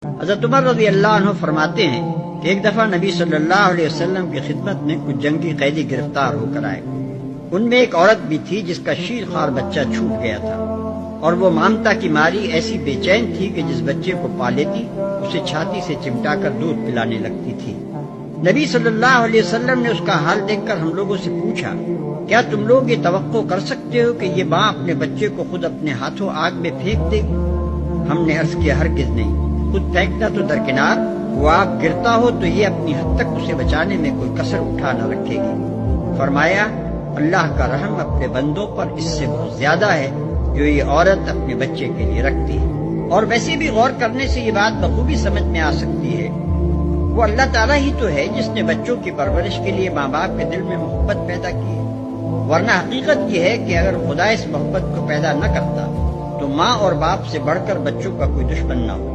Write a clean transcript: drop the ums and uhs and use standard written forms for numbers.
حضرت عمر رضی اللہ عنہ فرماتے ہیں کہ ایک دفعہ نبی صلی اللہ علیہ وسلم کی خدمت میں کچھ جنگی قیدی گرفتار ہو کر آئے۔ ان میں ایک عورت بھی تھی جس کا شیر خوار بچہ چھوٹ گیا تھا، اور وہ مامتا کی ماری ایسی بے چین تھی کہ جس بچے کو پا لیتی اسے چھاتی سے چمٹا کر دودھ پلانے لگتی تھی۔ نبی صلی اللہ علیہ وسلم نے اس کا حال دیکھ کر ہم لوگوں سے پوچھا، کیا تم لوگ یہ توقع کر سکتے ہو کہ یہ ماں اپنے بچے کو خود اپنے ہاتھوں آگ میں پھینک دے گی؟ ہم نے عرض کیا، ہرگز نہیں، خود پھینکنا تو درکنار، وہ آگ گرتا ہو تو یہ اپنی حد تک اسے بچانے میں کوئی کسر اٹھا نہ رکھے گی۔ فرمایا، اللہ کا رحم اپنے بندوں پر اس سے بہت زیادہ ہے جو یہ عورت اپنے بچے کے لیے رکھتی ہے۔ اور ویسے بھی غور کرنے سے یہ بات بخوبی سمجھ میں آ سکتی ہے، وہ اللہ تعالیٰ ہی تو ہے جس نے بچوں کی پرورش کے لیے ماں باپ کے دل میں محبت پیدا کی ہے، ورنہ حقیقت یہ ہے کہ اگر خدا اس محبت کو پیدا نہ کرتا تو ماں اور باپ سے بڑھ کر بچوں کا کوئی دشمن نہ ہو۔